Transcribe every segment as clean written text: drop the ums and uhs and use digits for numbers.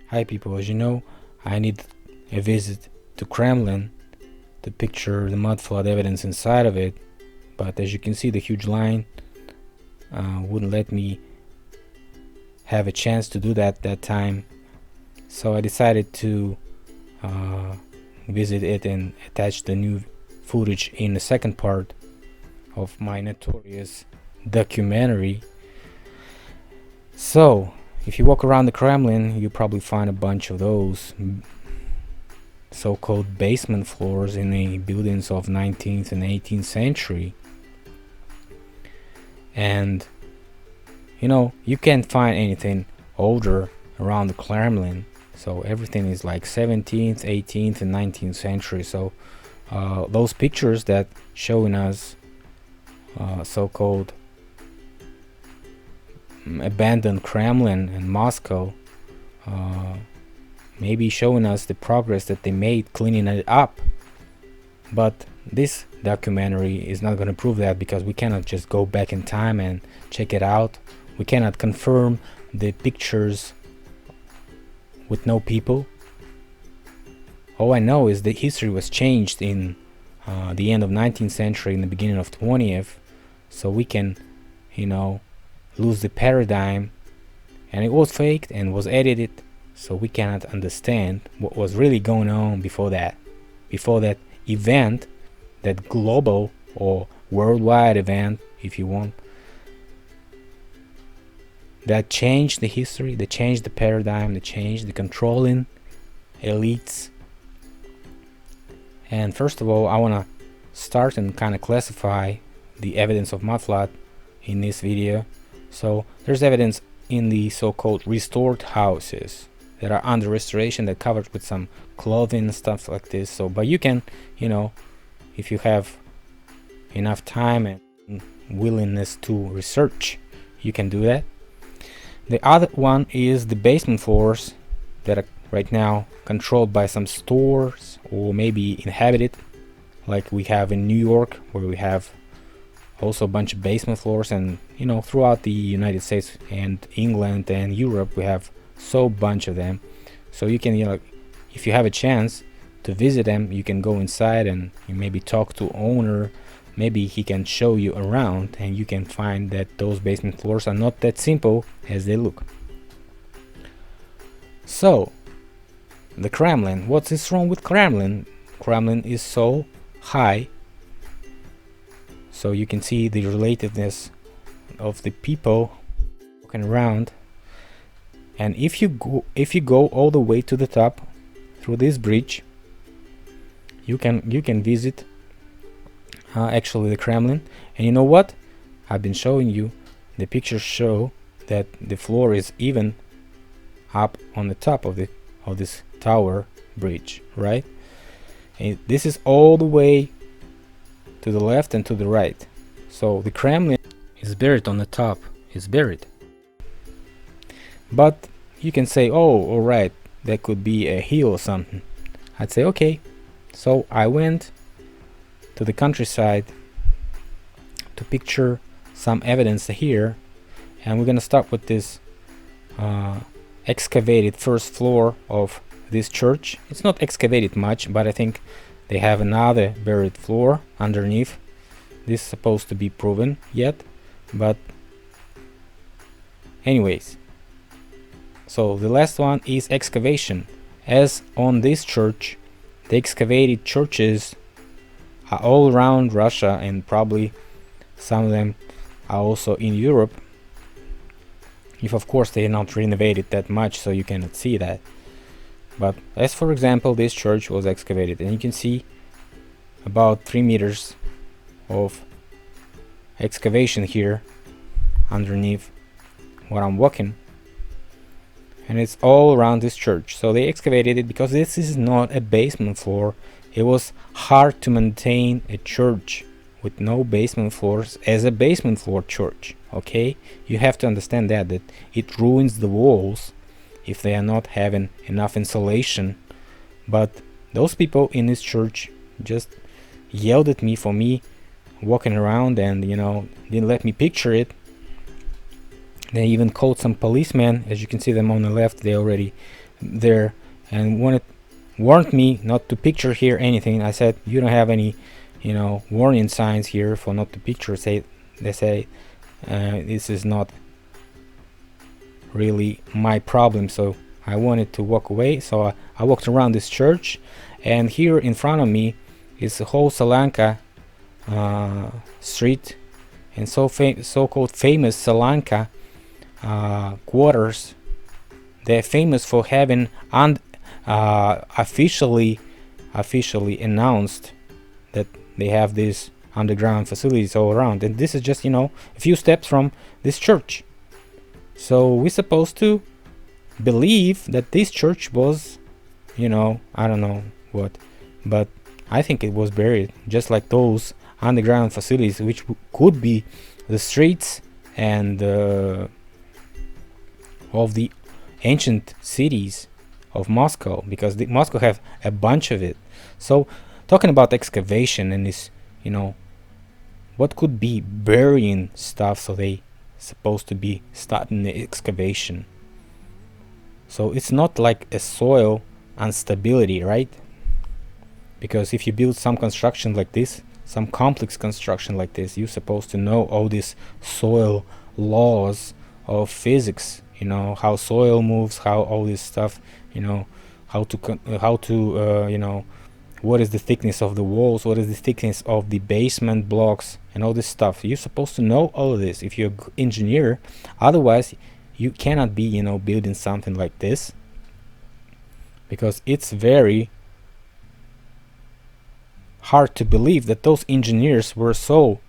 Hi people, as you know, I need a visit to Kremlin to picture the mud flood evidence inside of it, but as you can see the huge line wouldn't let me have a chance to do that time, so I decided to visit it and attach the new footage in the second part of my notorious documentary. So if you walk around the Kremlin, you probably find a bunch of those so-called basement floors in the buildings of 19th and 18th century. And you know, you can't find anything older around the Kremlin, so everything is like 17th, 18th and 19th century. So those pictures that showing us so-called abandoned Kremlin in Moscow, maybe showing us the progress that they made cleaning it up. But this documentary is not going to prove that, because we cannot just go back in time and check it out. We cannot confirm the pictures with no people. All I know is that history was changed in the end of 19th century, in the beginning of 20th, so we can, you know, lose the paradigm, and it was faked and was edited, so we cannot understand what was really going on before that event, that global or worldwide event, if you want, that changed the history, that changed the paradigm, that changed the controlling elites. And first of all, I want to start and kind of classify the evidence of mudflood in this video. So there's evidence in the so-called restored houses that are under restoration, that covered with some clothing and stuff like this. So, but you can, you know, if you have enough time and willingness to research, you can do that. The other one is the basement floors that are right now controlled by some stores or maybe inhabited, like we have in New York, where we have also a bunch of basement floors, and you know, throughout the United States and England and Europe we have so bunch of them. So you can, you know, if you have a chance to visit them, you can go inside and you maybe talk to owner. Maybe he can show you around, and you can find that those basement floors are not that simple as they look. So the Kremlin, what is wrong with Kremlin? Kremlin is so high, so you can see the relatedness of the people walking around. And if you go all the way to the top through this bridge, you can visit actually the Kremlin. And you know what? I've been showing you, the pictures show that the floor is even up on the top of this tower bridge, right? And this is all the way to the left and to the right. So the Kremlin is buried on the top. It's buried. But you can say, oh, all right, that could be a hill or something. I'd say, okay. So I went to the countryside to picture some evidence here, and we're gonna start with this excavated first floor of this church. It's not excavated much, but I think they have another buried floor underneath. This is supposed to be proven yet, but anyways. So the last one is excavation. As on this church, the excavated churches are all around Russia, and probably some of them are also in Europe, if of course they are not renovated that much, so you cannot see that. But as for example, this church was excavated, and you can see about 3 meters of excavation here underneath where I'm walking, and it's all around this church. So they excavated it because this is not a basement floor. It was hard to maintain a church with no basement floors as a basement floor church. Okay, you have to understand that it ruins the walls if they are not having enough insulation. But those people in this church just yelled at me for me walking around, and you know, didn't let me picture it. They even called some policemen. As you can see them on the left, they already there and warned me not to picture here anything. I said, you don't have any, warning signs here for not to picture. They say this is not really my problem, so I wanted to walk away. So I walked around this church, and here in front of me is the whole Salanka street, and so-called famous Salanka quarters. They're famous for having officially announced that they have these underground facilities all around, and this is just a few steps from this church. So we're supposed to believe that this church was, I don't know what, but I think it was buried, just like those underground facilities, which could be the streets and of the ancient cities of Moscow, because Moscow have a bunch of it. So talking about excavation and this, what could be burying stuff, so they supposed to be starting the excavation. So it's not like a soil instability, right? Because if you build some construction like this, some complex construction like this, you're supposed to know all these soil laws of physics, how soil moves, how all this stuff, how to what is the thickness of the walls, what is the thickness of the basement blocks, and all this stuff. You're supposed to know all of this if you're an engineer. Otherwise, you cannot be, building something like this, because it's very hard to believe that those engineers were so,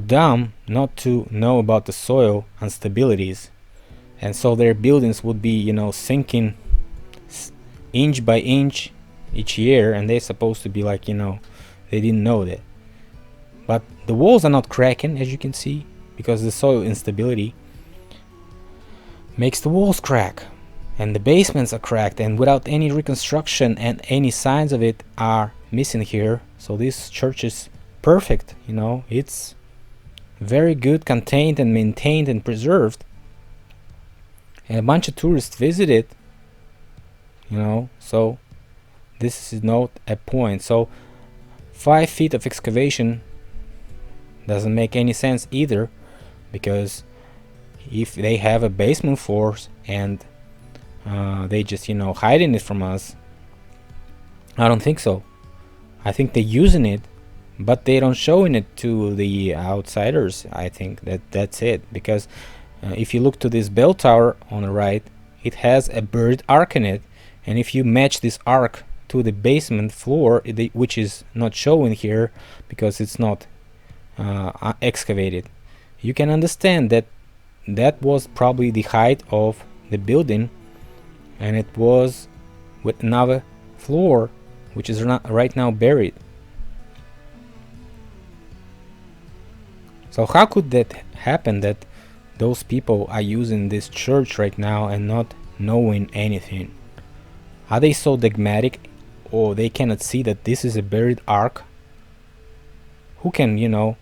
dumb not to know about the soil instabilities, and so their buildings would be, sinking inch by inch each year, and they're supposed to be like, they didn't know that. But the walls are not cracking, as you can see, because the soil instability makes the walls crack, and the basements are cracked, and without any reconstruction, and any signs of it are missing here. So this church is perfect, it's very good, contained and maintained and preserved, and a bunch of tourists visit it, so this is not a point. So 5 feet of excavation doesn't make any sense either, because if they have a basement force and they just hiding it from us, I don't think so. I think they're using it, but they don't showing it to the outsiders. I think that's it, because if you look to this bell tower on the right, it has a buried arc in it, and if you match this arc to the basement floor, which is not showing here because it's not excavated, you can understand that that was probably the height of the building, and it was with another floor which is not right now buried. So how could that happen, that those people are using this church right now and not knowing anything? Are they so dogmatic, or they cannot see that this is a buried ark? Who can, who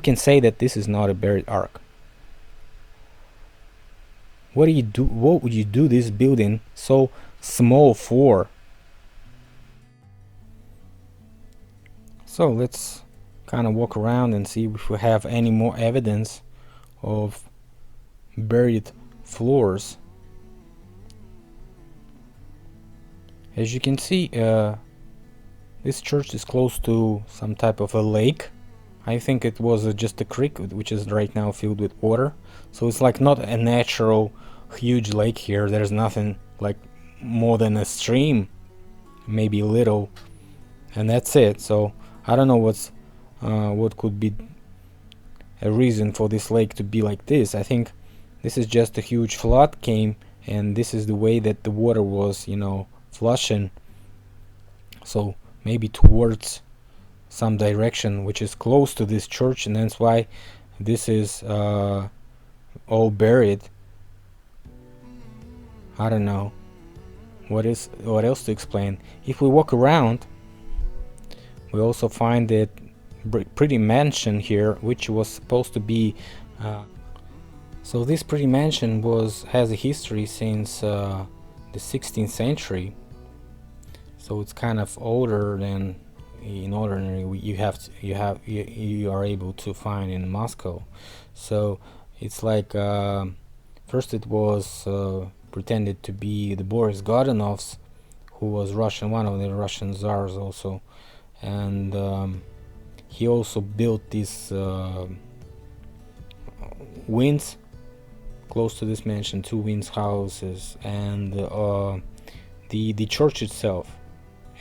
can say that this is not a buried ark? What would you do this building so small for? So let's kind of walk around and see if we have any more evidence of buried floors. As you can see, this church is close to some type of a lake. I think it was just a creek, which is right now filled with water. So it's like not a natural huge lake here. There's nothing like more than a stream, maybe little, and that's it. So I don't know what could be a reason for this lake to be like this. I think this is just a huge flood came, and this is the way that the water was, flushing. So maybe towards some direction which is close to this church, and that's why this is all buried. I don't know what else to explain. If we walk around, we also find that pretty mansion here, which was supposed to be So this pretty mansion has a history since the 16th century. So it's kind of older than in ordinary you are able to find in Moscow. So it's like first it was pretended to be the Boris Godunov's, who was Russian, one of the Russian czars also, and he also built these wings close to this mansion, 2 wings houses, and the church itself,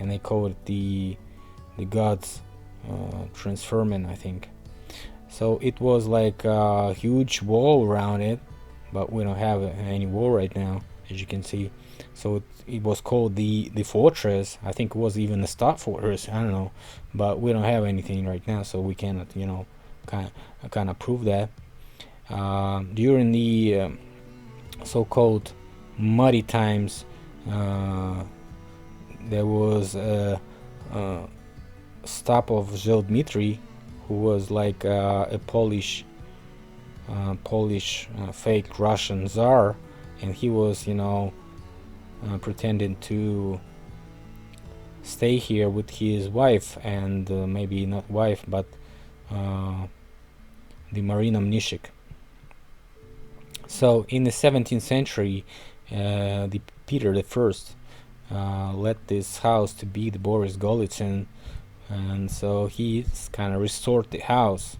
and they call it the God's transferment, I think. So it was like a huge wall around it, but we don't have any wall right now, as you can see. So it was called the fortress. I think it was even a stop fortress, I don't know, but we don't have anything right now, so we cannot, kind of prove that. During the so-called muddy times, there was a stop of Dmitri, who was like a Polish fake Russian czar, and he was pretending to stay here with his wife, and maybe not wife, but the Marina Mnishik. So in the 17th century, the Peter I let this house to be the Boris Golitsyn, and so he's kind of restored the house.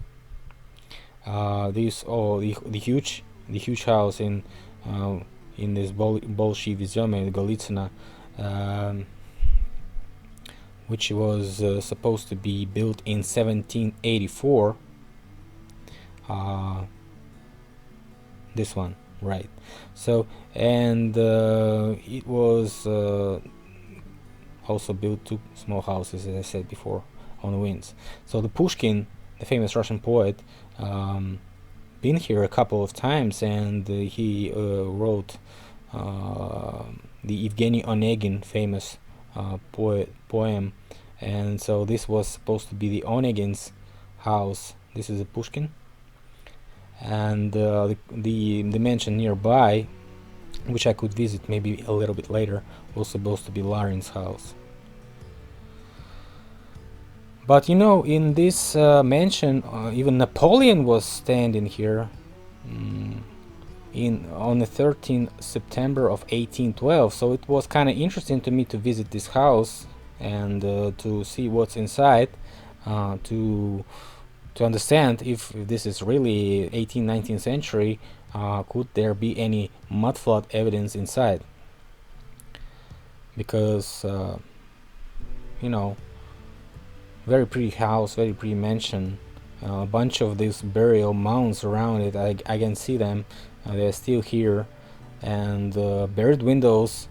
The huge house in this Bolshevizome, Golitsina, which was supposed to be built in 1784. This one, right? So, and it was also built 2 small houses, as I said before, on the winds. So the Pushkin, the famous Russian poet, been here a couple of times, and he wrote the Evgeny Onegin famous poem, and so this was supposed to be the Onegin's house. This is a Pushkin, and the mansion nearby, which I could visit maybe a little bit later, was supposed to be Larin's house. But in this mansion, even Napoleon was standing here on the 13th September of 1812. So it was kind of interesting to me to visit this house and to see what's inside, to understand if this is really 18th, 19th century. Could there be any mudflood evidence inside? Because very pretty house, very pretty mansion, a bunch of these burial mounds around it. I can see them, they're still here, and buried windows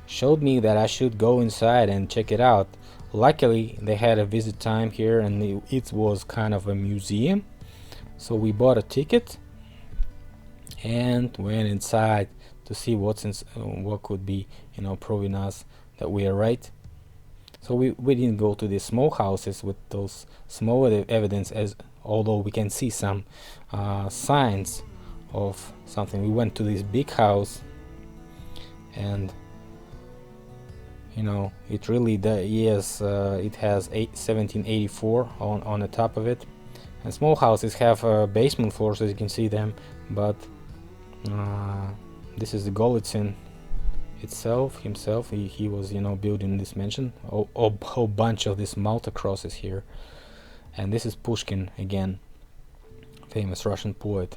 showed me that I should go inside and check it out. Luckily they had a visit time here, and it was kind of a museum, so we bought a ticket and went inside to see what could be proving us that we are right. So we didn't go to the small houses with those small evidence, although we can see some signs of something. We went to this big house, and it really yes, it has 1784 on the top of it. And small houses have basement floors, as you can see them, but this is the Golitsyn himself. He was building this mansion. A whole bunch of these Malta crosses here, and this is Pushkin again, famous Russian poet.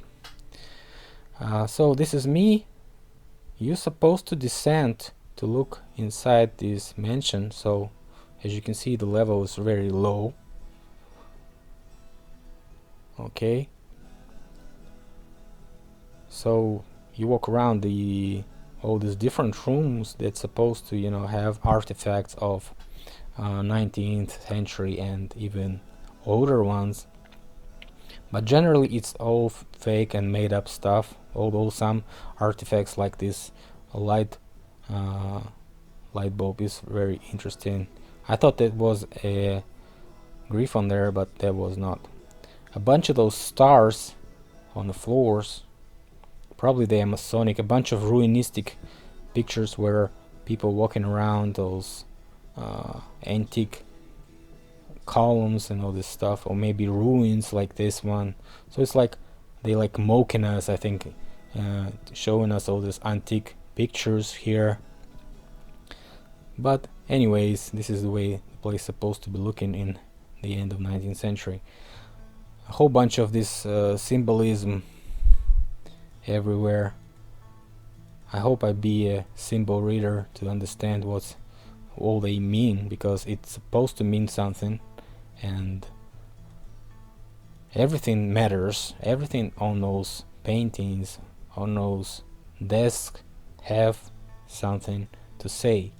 So this is me. You're supposed to descend to look inside this mansion. So as you can see, the level is very low. Okay, so you walk around all these different rooms that's supposed to have artifacts of 19th century and even older ones, but generally it's all fake and made up stuff, although some artifacts like this light bulb is very interesting. I thought that was a griffon there, but that was not. A bunch of those stars on the floors. Probably they are Masonic. A bunch of ruinistic pictures where people walking around those antique columns and all this stuff, or maybe ruins like this one. So it's like they like mocking us, I think, showing us all these antique pictures here. But anyways, this is the way the place is supposed to be looking in the end of 19th century. A whole bunch of this symbolism everywhere. I hope I be a symbol reader to understand what all they mean, because it's supposed to mean something, and everything matters. Everything on those paintings, on those desks, have something to say.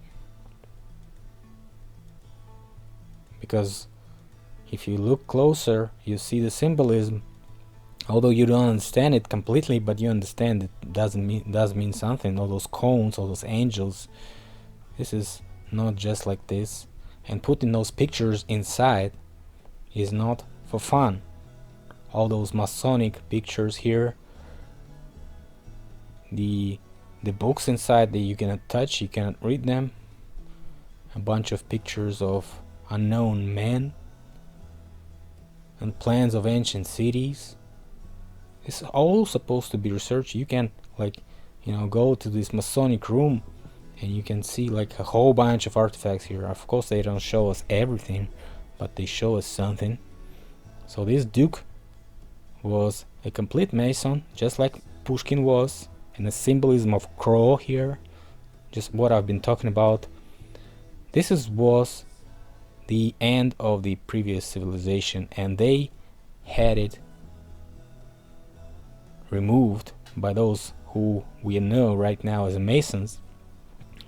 Because if you look closer, you see the symbolism. Although you don't understand it completely, but you understand it does mean something. All those cones, all those angels. This is not just like this. And putting those pictures inside is not for fun. All those Masonic pictures here. The books inside that you cannot touch, you cannot read them. A bunch of pictures of unknown men and plans of ancient cities. It's all supposed to be researched. You can go to this Masonic room and you can see like a whole bunch of artifacts here. Of course they don't show us everything, but they show us something. So this Duke was a complete Mason, just like Pushkin was, and the symbolism of crow here, just what I've been talking about. This was the end of the previous civilization, and they had it removed by those who we know right now as Masons.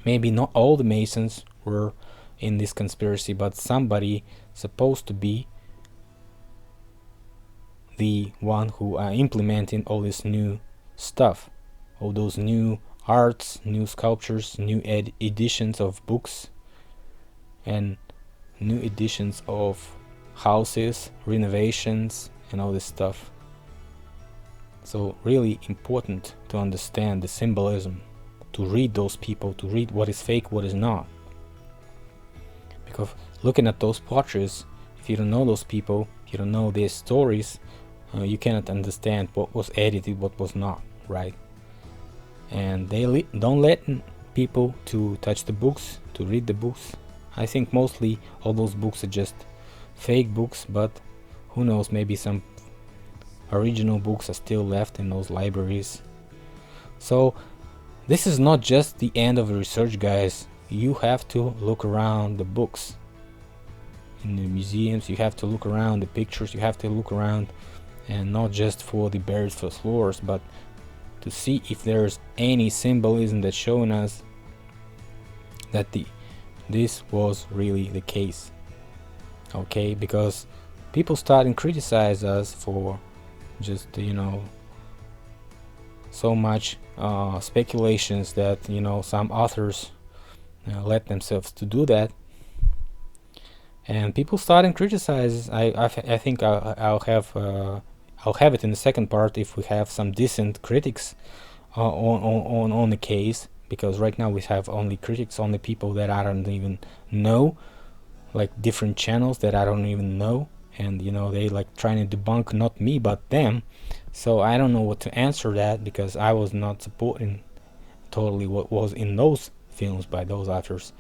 Maybe not all the Masons were in this conspiracy, but somebody supposed to be the one who are implementing all this new stuff, all those new arts, new sculptures, new editions of books, and new editions of houses, renovations, and all this stuff. So really important to understand the symbolism, to read those people, to read what is fake, what is not. Because looking at those portraits, if you don't know those people, if you don't know their stories, you cannot understand what was edited, what was not, right? And they don't let people to touch the books, to read the books. I think mostly all those books are just fake books, but who knows, maybe some original books are still left in those libraries. So this is not just the end of the research, guys. You have to look around the books in the museums, you have to look around the pictures, you have to look around, and not just for the buried floors, but to see if there's any symbolism that's showing us that this was really the case. Okay, because people start and criticize us for just so much speculations that some authors let themselves to do that, and people start and criticize. I think I'll have it in the second part if we have some decent critics on the case, because right now we have only critics, only people that I don't even know, like different channels that I don't even know, and they like trying to debunk not me but them. So I don't know what to answer that, because I was not supporting totally what was in those films by those authors.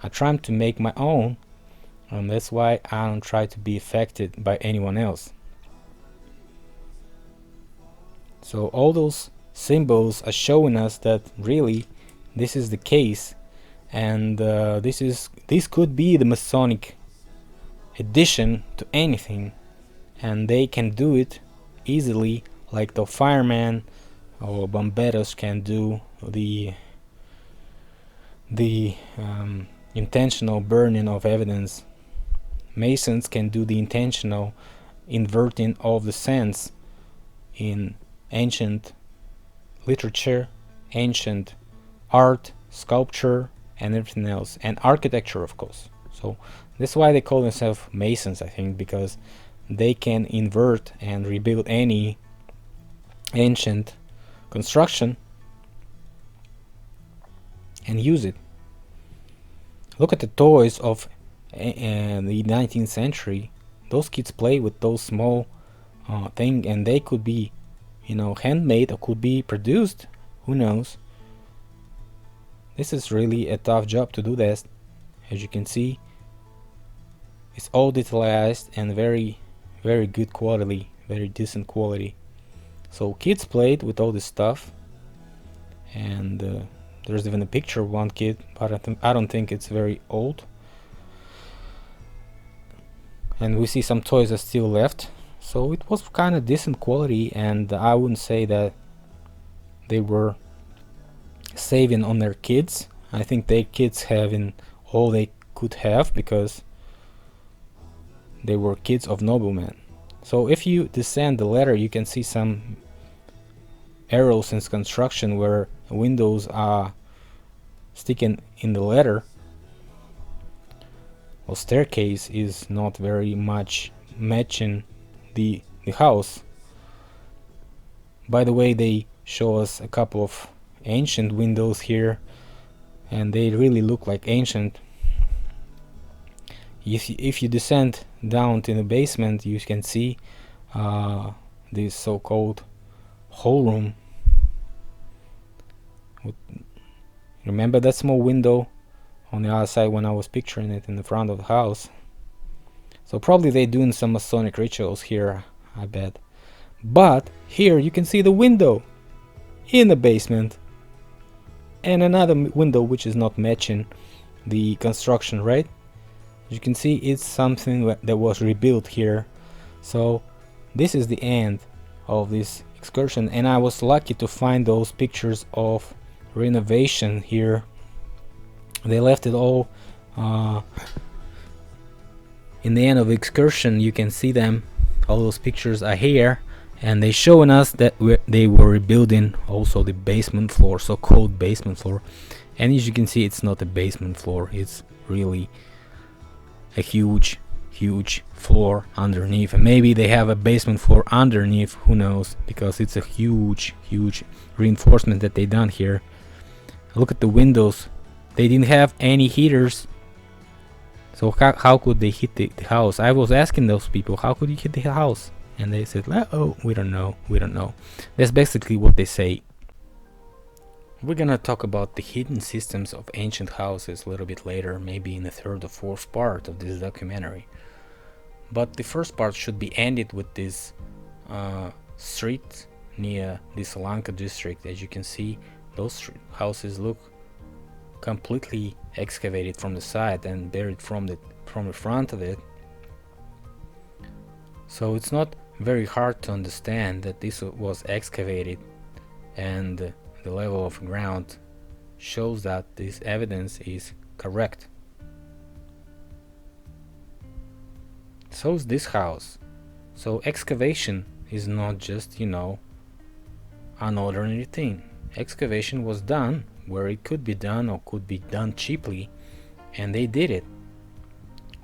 I try to make my own, and that's why I don't try to be affected by anyone else. So all those symbols are showing us that really this is the case, and this could be the Masonic addition to anything, and they can do it easily, like the firemen or bomberos can do the intentional burning of evidence. Masons can do the intentional inverting of the sense in ancient literature, ancient art, sculpture, and everything else, and architecture, of course. So that's why they call themselves Masons, I think, because they can invert and rebuild any ancient construction and use it. Look at the toys of the 19th century. Those kids play with those small thing, and they could be, handmade or could be produced. Who knows? This is really a tough job to do this. As you can see, it's all detailized and very, very good quality, very decent quality. So kids played with all this stuff, and there's even a picture of one kid, but I don't think it's very old. And we see some toys are still left, so it was kind of decent quality, and I wouldn't say that they were saving on their kids. I think their kids having all they could have because they were kids of noblemen. So if you descend the ladder, you can see some arrows in construction where windows are sticking in the ladder. Well, staircase is not very much matching the house. By the way, they show us a couple of ancient windows here, and they really look like ancient. If you descend down to the basement, you can see this so-called hall room. Remember that small window on the other side when I was picturing it in the front of the house? So probably they're doing some Masonic rituals here, I bet. But here you can see the window in the basement, and another window which is not matching the construction, right? You can see it's something that was rebuilt here. So this is the end of this excursion, and I was lucky to find those pictures of renovation here. They left it all in the end of the excursion. You can see them, all those pictures are here, and they showing us that they were rebuilding also the basement floor, so-called basement floor. And as you can see, it's not a basement floor, it's really a huge floor underneath, and maybe they have a basement floor underneath, who knows, because it's a huge reinforcement that they done here. Look at the windows, they didn't have any heaters, so how could they hit the house? I was asking those people, how could you hit the house? And they said, oh, we don't know. That's basically what they say. We're gonna talk about the hidden systems of ancient houses a little bit later, maybe in the third or fourth part of this documentary. But the first part should be ended with this street near the Solanka district. As you can see, those houses look completely excavated from the side and buried from the front of it. So it's not very hard to understand that this was excavated, and the level of ground shows that this evidence is correct. So is this house. So excavation is not just, an ordinary thing. Excavation was done where it could be done or could be done cheaply, and they did it.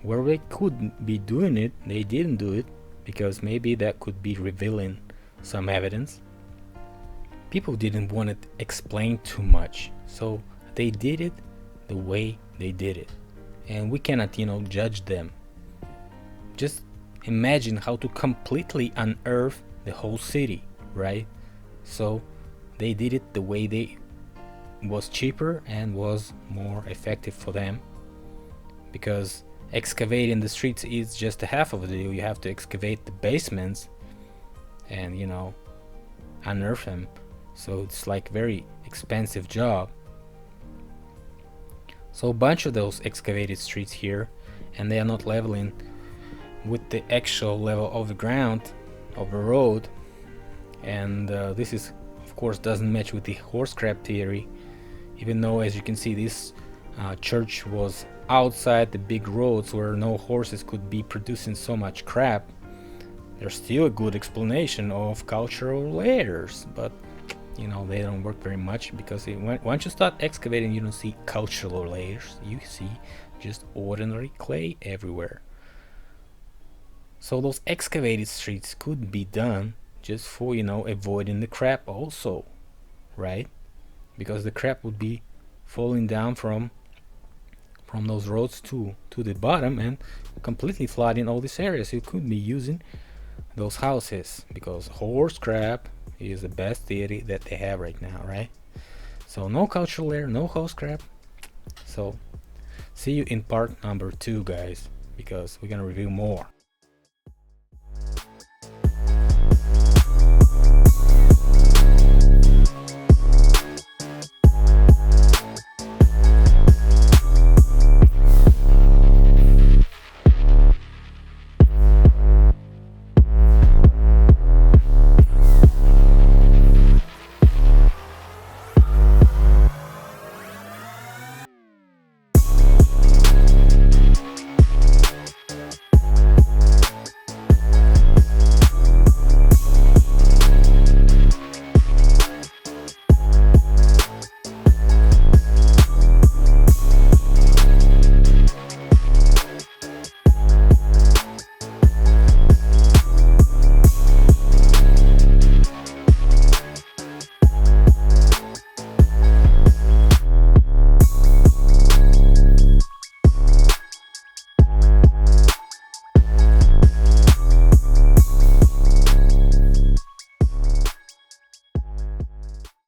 Where they could be doing it, they didn't do it, because maybe that could be revealing some evidence. People didn't want it explained too much, so they did it the way they did it, and we cannot, judge them. Just imagine how to completely unearth the whole city, right? So they did it the way they was cheaper and was more effective for them, because excavating the streets is just a half of the deal. You have to excavate the basements and unearth them, so it's like very expensive job. So a bunch of those excavated streets here, and they are not leveling with the actual level of the ground of the road, and this is of course doesn't match with the horse crap theory, even though, as you can see, this church was outside the big roads where no horses could be producing so much crap. There's still a good explanation of cultural layers, but they don't work very much, because once you start excavating, you don't see cultural layers, you see just ordinary clay everywhere. So those excavated streets could be done just for, avoiding the crap also, right? Because the crap would be falling down from those roads to the bottom and completely flooding all these areas. You could be using those houses, because horse crap is the best theory that they have right now, right? So no cultural layer, no horse crap. So see you in part number 2, guys, because we're gonna review more.